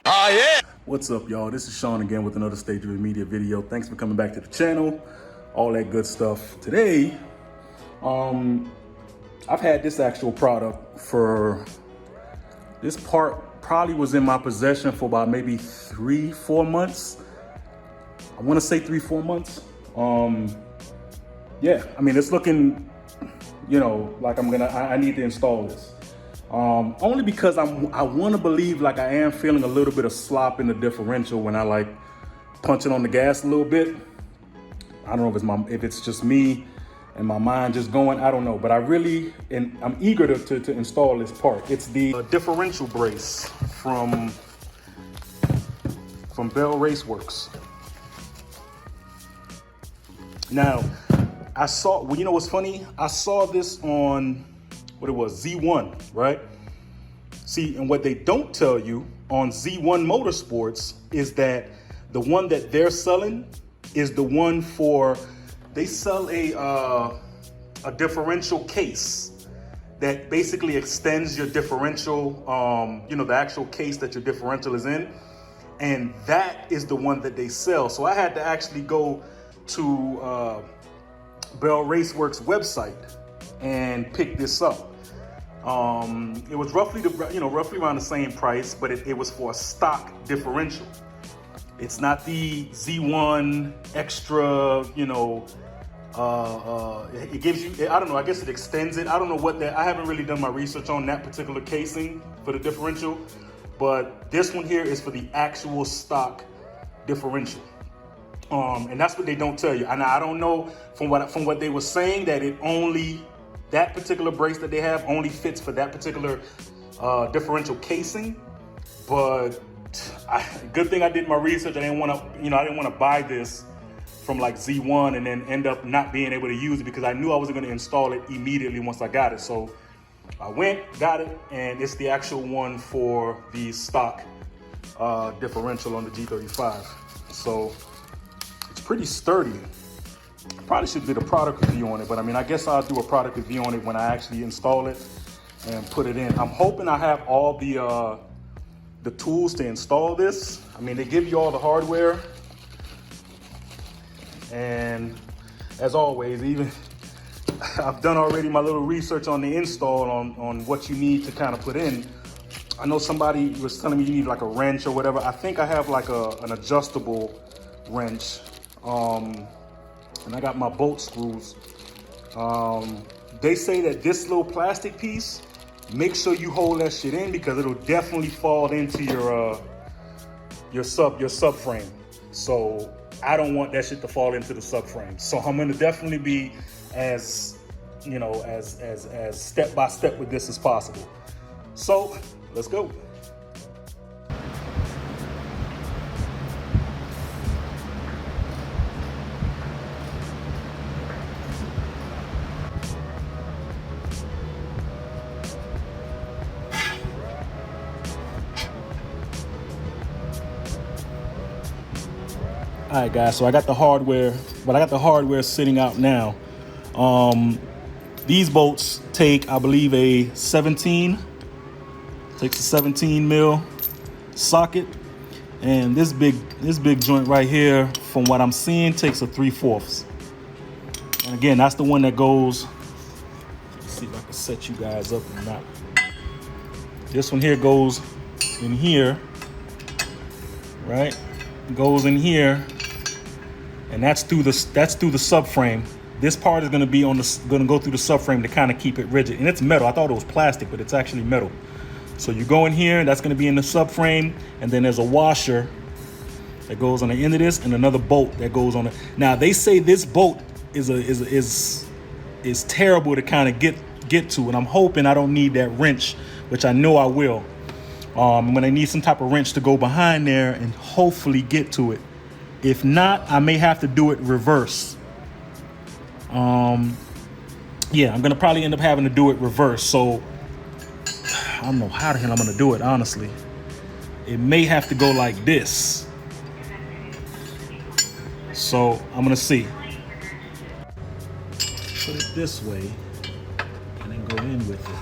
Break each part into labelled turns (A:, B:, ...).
A: Oh, yeah.
B: What's up, y'all? This is Sean again with another Stage of the Media video. Thanks for coming back to the channel. All that good stuff. Today, I've had this actual product for, this part probably was in my possession for about maybe 3-4 months. I want to say 3-4 months. Yeah, I mean, it's looking, like I need to install this. Only because I want to believe like I am feeling a little bit of slop in the differential when I like punching on the gas a little bit. I don't know if it's just me and my mind just going, I don't know, but I'm eager to install this part. It's the differential brace from Bell Raceworks. Now, I saw, well, you know what's funny? I saw this on, what it was, Z1, right? See, and what they don't tell you on Z1 Motorsports is that the one that they're selling is the one for, they sell a differential case that basically extends your differential, the actual case that your differential is in. And that is the one that they sell. So I had to actually go to Bell Raceworks website and pick this up. It was roughly around the same price, but it was for a stock differential. It's not the Z1 extra, it gives you, I don't know, I guess it extends it. I don't know what that, I haven't really done my research on that particular casing for the differential, but this one here is for the actual stock differential. And that's what they don't tell you. And I don't know from what they were saying that particular brace that they have only fits for that particular differential casing. But good thing I did my research. I didn't want to buy this from like Z1 and then end up not being able to use it because I knew I wasn't going to install it immediately once I got it. So I went, got it, and it's the actual one for the stock differential on the G35. So it's pretty sturdy. Probably should do a product review on it, but I mean, I guess I'll do a product review on it when I actually install it and put it in. I'm hoping I have all the tools to install this. I mean, they give you all the hardware, and as always, even I've done already my little research on the install on what you need to kind of put in. I know somebody was telling me you need like a wrench or whatever. I think I have like an adjustable wrench. And I got my bolt screws. They say that this little plastic piece, make sure you hold that shit in because it'll definitely fall into your subframe. So I don't want that shit to fall into the subframe. So I'm gonna definitely be as step by step with this as possible. So let's go. All right, guys, so I got the hardware sitting out now. These bolts take, I believe, takes a 17 mil socket. And this big joint right here, from what I'm seeing, takes a 3/4. And again, that's the one that goes, let's see if I can set you guys up or not. This one here goes in here, right? Goes in here. And that's through the subframe. This part is going to go through the subframe to kind of keep it rigid. And it's metal. I thought it was plastic, but it's actually metal. So you go in here, that's going to be in the subframe, and then there's a washer that goes on the end of this, and another bolt that goes on it. Now they say this bolt is terrible to kind of get to, and I'm hoping I don't need that wrench, which I know I will. I'm going to need some type of wrench to go behind there and hopefully get to it. If not, I may have to do it reverse. Yeah, I'm gonna probably end up having to do it reverse. So I don't know how the hell I'm gonna do it, honestly. It may have to go like this. So I'm gonna see. Put it this way and then go in with it.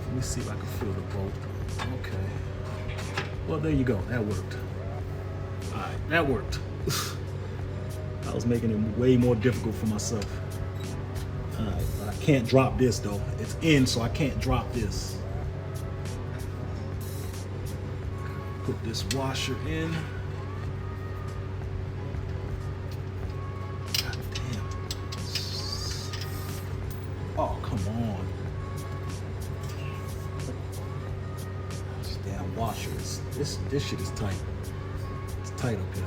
B: Let me see if I can feel the bolt. Okay. Well, there you go. That worked. All right, that worked. I was making it way more difficult for myself. All right, but I can't drop this though. It's in, so I can't drop this. Put this washer in. God damn. Oh, come on. This damn washer is, this shit is tight. It's tight up here.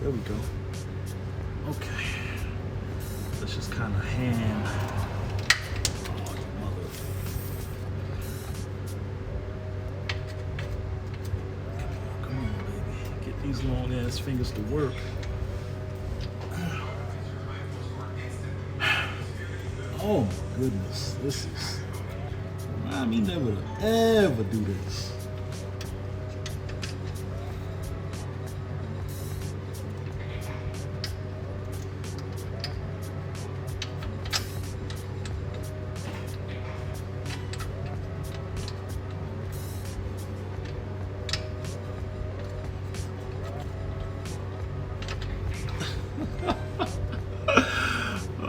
B: There we go. Okay. Let's just kind of hand. Oh, you mother. Come on, baby. Get these long ass fingers to work. Oh my goodness. This is. Remind me never to ever do this.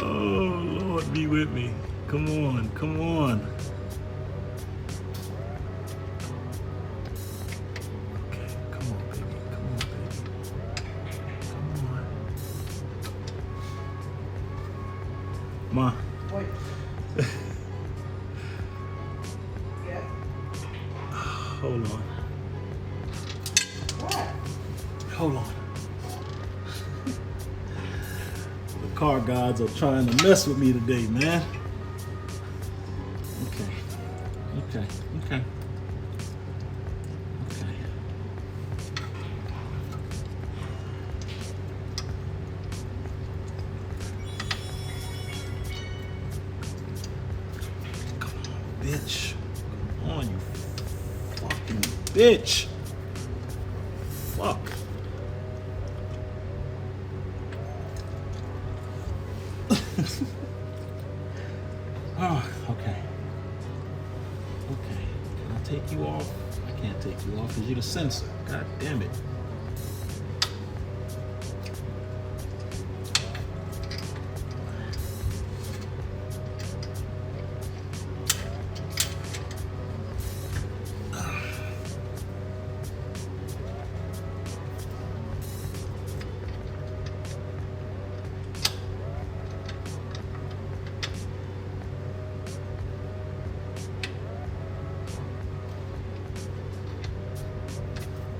B: Oh, Lord, be with me. Come on, come on. Okay, come on, baby. Come on, baby. Come on. Ma.
A: Wait. Yeah.
B: Hold on.
A: What?
B: Hold on. The car gods are trying to mess with me today, man. Okay. Okay. Okay. Okay. Come on, bitch. Come on, you fucking bitch. Fuck. Oh, okay. Okay. Can I take you off? I can't take you off because you're the sensor. God damn it.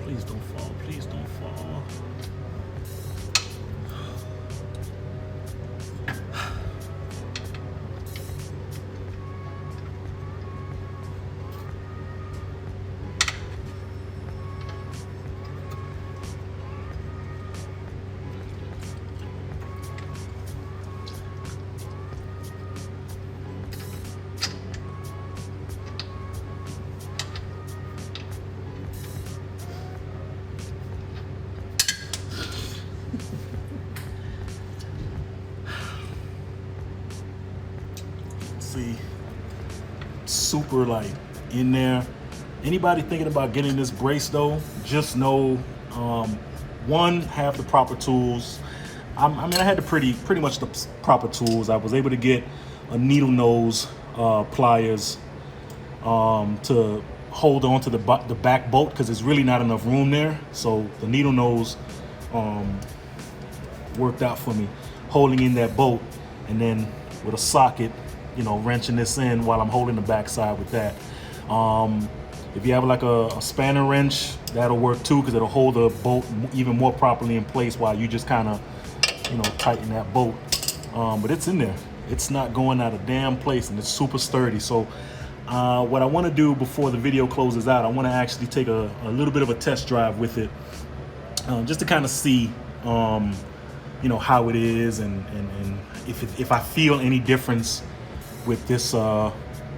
B: Please don't fall. Please don't fall. See, super like in there. Anybody thinking about getting this brace though, just know, one, have the proper tools. I mean, I had the pretty much the proper tools. I was able to get a needle nose pliers to hold on to the back bolt because there's really not enough room there. So the needle nose worked out for me, holding in that bolt, and then with a socket, you know, wrenching this in while I'm holding the backside with that. If you have like a spanner wrench, that'll work too because it'll hold the bolt even more properly in place while you just kind of, you know, tighten that bolt. But it's in there. It's not going out of damn place, and it's super sturdy. So what I want to do before the video closes out, I want to actually take a little bit of a test drive with it, just to kind of see, you know, how it is and if I feel any difference with this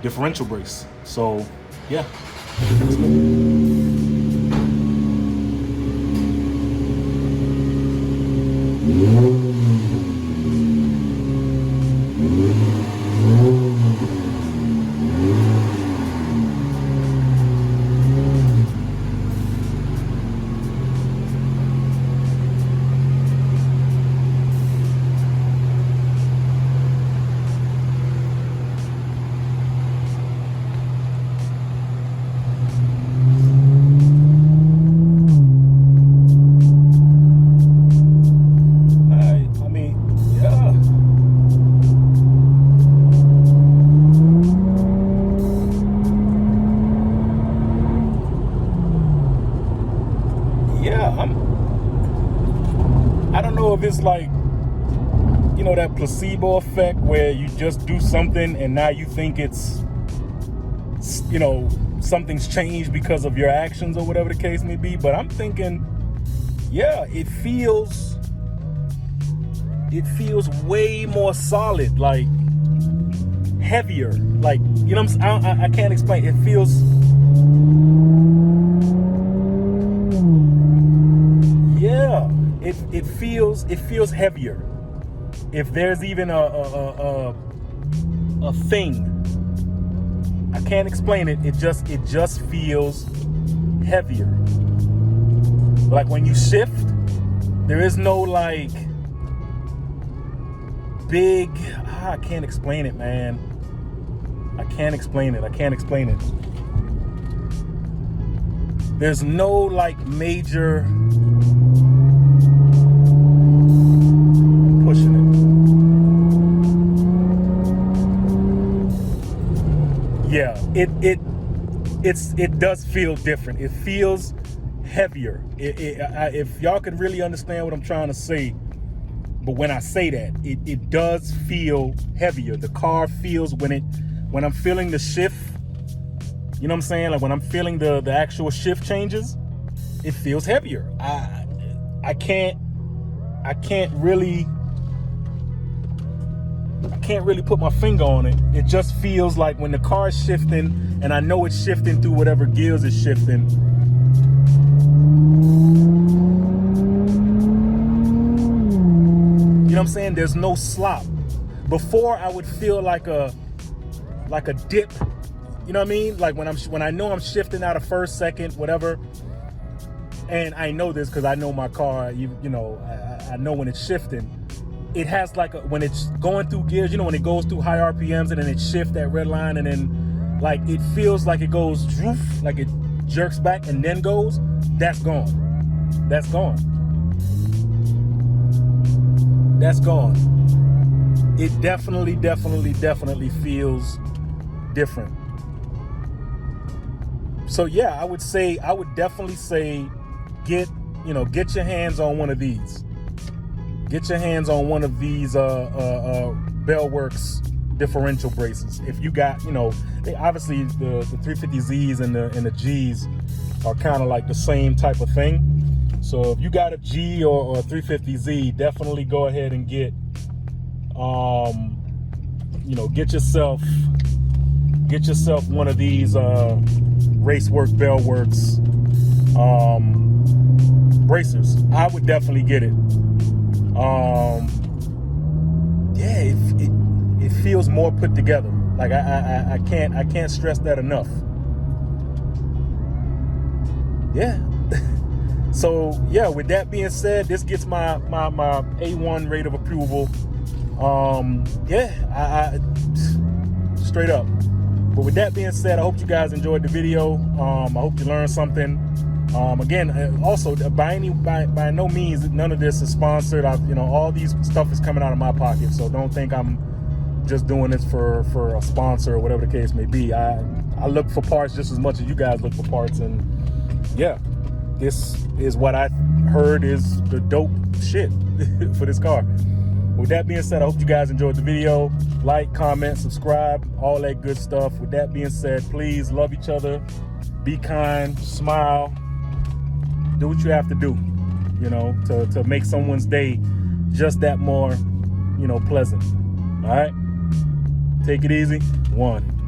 B: differential brace. So yeah, let's go. yeah, I don't know if it's like, you know, that placebo effect where you just do something and now you think it's, you know, something's changed because of your actions or whatever the case may be. But I'm thinking, yeah, it feels way more solid, like heavier, like, you know what I'm saying? I can't explain. It feels, yeah, it feels heavier. If there's even a thing, I can't explain it. It just feels heavier. Like when you shift, there is no like big, I can't explain it, man. I can't explain it. There's no like major, I'm pushing it. Yeah, it does feel different. It feels heavier. If y'all could really understand what I'm trying to say, but when I say that, it does feel heavier. The car feels, when I'm feeling the shift, you know what I'm saying? Like when I'm feeling the actual shift changes, it feels heavier. I can't really put my finger on it. It just feels like when the car is shifting, and I know it's shifting through whatever gears it's shifting. You know what I'm saying? There's no slop. Before, I would feel like a dip. You know what I mean? Like when I know I'm shifting out of first, second, whatever. And I know this because I know my car. You know, I know when it's shifting. It has like when it's going through gears. You know, when it goes through high RPMs and then it shifts that red line, and then like it feels like it goes droof, like it jerks back and then goes. That's gone. That's gone. That's gone. It definitely feels different. So yeah, I would definitely say get your hands on one of these. Get your hands on one of these Bell Works differential braces. If you got, you know, they obviously the 350Zs and the Gs are kind of like the same type of thing. So if you got a G or a 350Z, definitely go ahead and get yourself one of these Raceworks Bell Works bracers. I would definitely get it. Yeah, it feels more put together. Like I can't stress that enough. Yeah. So yeah, with that being said, this gets my A1 rate of approval. Yeah, I straight up. But with that being said, I hope you guys enjoyed the video. I hope you learned something. Again, also by no means none of this is sponsored. All these stuff is coming out of my pocket, so don't think I'm just doing this for a sponsor or whatever the case may be. I look for parts just as much as you guys look for parts, and yeah, this is what I heard is the dope shit for this car. With that being said, I hope you guys enjoyed the video. Like, comment, subscribe, all that good stuff. With that being said, please love each other, be kind, smile, do what you have to do, to make someone's day just that more, pleasant. All right, take it easy. 1.